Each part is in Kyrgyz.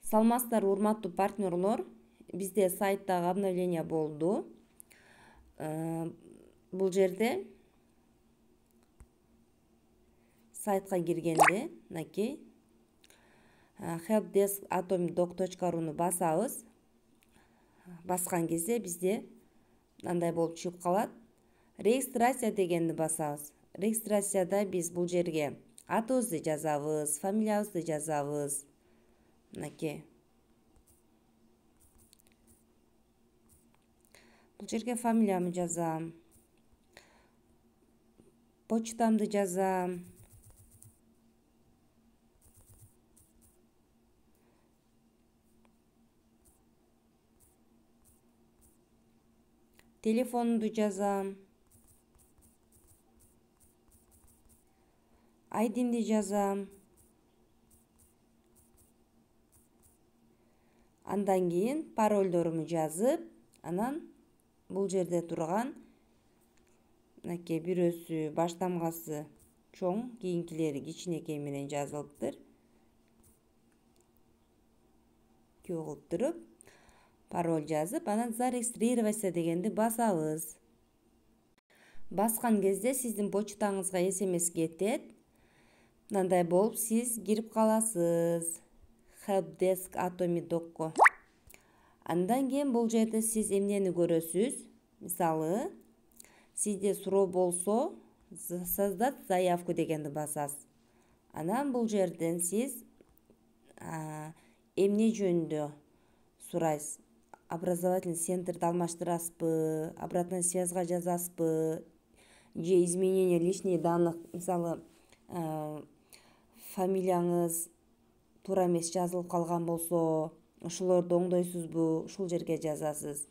Саламатсыздар урматтуу партнерлор, бизде сайттагы обновление болду. Бул жерде сайтка киргенде мынакей helpdesk.atomy.doc.ru'ну басабыз. Баскан кезде бизде мындай болуп чыгып калат. Регистрация дегенди басабыз. Регистрацияда биз бул жерге атыбызды жазабыз, фамилиябызды жазабыз. Мынакей. Бул жерге фамилиямды жазам. Почтамды жазам. Телефонумду жазам. Айдимди жазам. Андан кийин парольдорумду жазып, анан бул жерде турган мынакей бирөөсү баш тамгасы чоң, кийинкилери кичинекей менен жазылыптыр. Көө кылып туруп, пароль жазып, анан зарегистрироваться дегенди басабыз. Баскан кезде сиздин почтаңызга SMS кетет. Мындай болуп сиз кирип каласыз helpdesk.atomy.doc'ко. Андан кийин бул жерде сиз эмнени көрөсүз? Мисалы, сизде суроо болсо, создать заявку дегенди басасыз. Анан бул жерден сиз эмне жөнүндө сурайсыз? Образовательный центрди алмаштырасызбы, обратная связьга жазасызбы, же изменение личных данных, мисалы, фамилияңыз туура эмес жазылып калган болсо, ошолорду оңдойсузбу, ушул жерге жазасыз.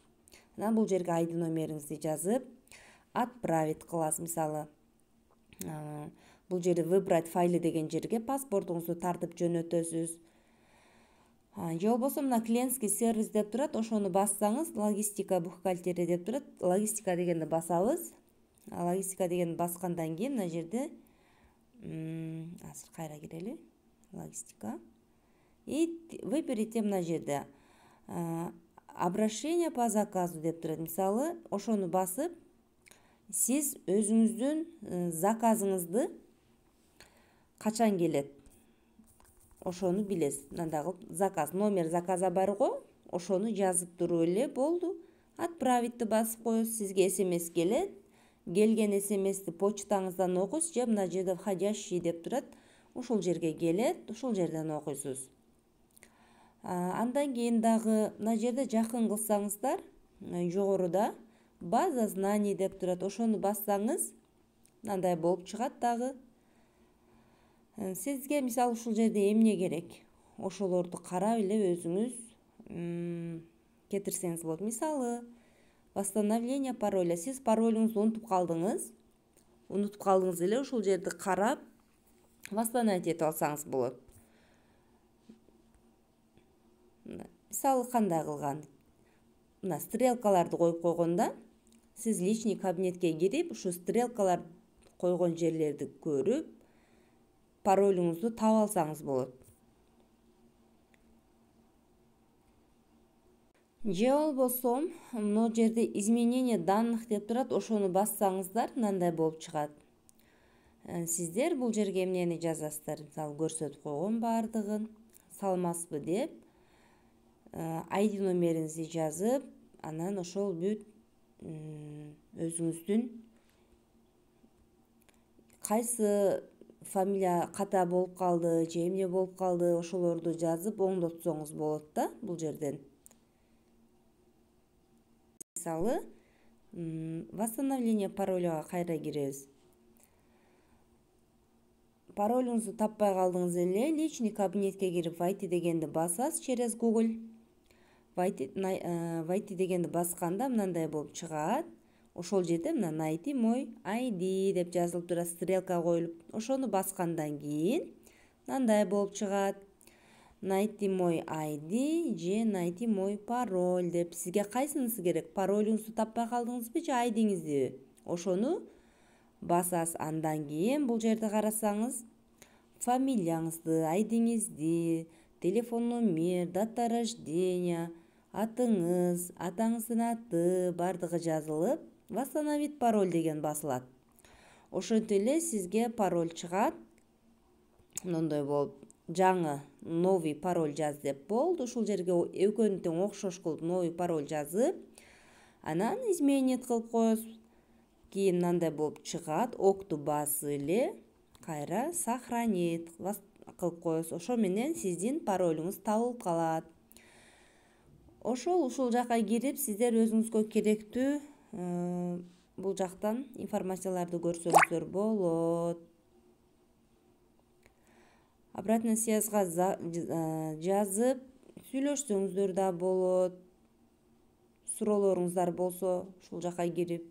Анан бул жерге ID номериңизди жазып, отправить кыласыз. Мисалы, бул жерде выбрать файлы деген жерге паспортуңузду тартып жөнөтөсүз. Же болбосо мына клиентский сервис деп турат, ошону бассаңыз, логистика бухгалтерия деп турат, логистика дегенди басабыз. Логистика дегенди баскандан кийин мына жерде азыр кайра кирели. Логистика. И выберите мына жерде обращение по заказу деп турат. Мисалы, ошону басып, сиз өзүңүздүн заказыңызды качан келет, ошону билесиз. Мындай кылып заказ, номер заказа бар го, ошону жазып туруп эле болду. Отправитти басып коесуз, сизге SMS келет. Келген SMS'ти почтаңыздан окуйсуз, же мына жерде входящий деп турат. Ушул жерге келет, ушул жерден окуйсуз. Андан кийин дагы мына жерде жакын кылсаңыздар, жогоруда база знаний деп турат. Ошону бассаңыз, мындай болуп чыгат дагы. Сизге мисалы ушул жерде эмне керек? Ошолорду карап эле өзүңүз кетирсеңиз болот. Мисалы, восстановление пароля. Сиз паролуңузду унутуп калдыңыз. Унутуп калдыңыз эле, ушул жерди карап восстановить этип алсаңыз болот. Мисалы, кандай кылган? Мына стрелкаларды коюп койгондо, сиз личный кабинетке кирип, ушу стрелкалар койгон жерлерди көрүп, паролуңузду таап алсаңыз болот. Же болбосо, мына жерде изменение данных деп турат, ошону бассаңыздар, мындай болуп чыгат. Сиздер бул жерге эмнени жазасыздар? Мисалы, көрсөтүп койгон бардыгын, саламатсызбы деп, ID номериңизди жазып, анан ошол бүт өзүңүздүн кайсы фамилия ката болуп калды, же эмне болуп калды, ошолорду жазып оңдотсоңуз болот да бул жерден. Мисалы, восстановление пароляга кайра киребиз. Паролуңузду таппай калдыңыз эле, личный кабинетке кирип войти дегенди басасыз через Google. Войти дегенди басканда мындай болуп чыгат. Ошол жерде мына найти мой ID деп жазылып турат, стрелка коюлуп. Ошону баскандан кийин мындай болуп чыгат. Найти мой ID же найти мой пароль деп. Сизге кайсынысы керек? Паролуңузду таппай калдыңызбы же айдиңизди? Ошону басасыз. Андан кийин бул жерде карасаңыз, фамилияңызды, айдиңизди, телефон номер, дата рождения, атыңыз, атаңыздын аты бардыгы жазылып, восстановить пароль деген басылат. Ошентип эле сизге пароль чыгат. Мындай болуп, жаңы новый пароль жаз деп болду. Ушул жерге экөөнү тең окшош кылып новый пароль жазып, анан изменить кылып коесуз. Кийин мындай болуп чыгат. Окту басып эле кайра сохранить кылып коесуз. Ошо менен сиздин паролуңуз табылып калат. Ушул жака кирип, сиздер өзүңүзгө керектүү бул жактан информацияларды көрсөңүздөр болот. Обратная связьга жазып сүйлөшсөңүздөр да болот. Суроолоруңуздар болсо ушул жака кирип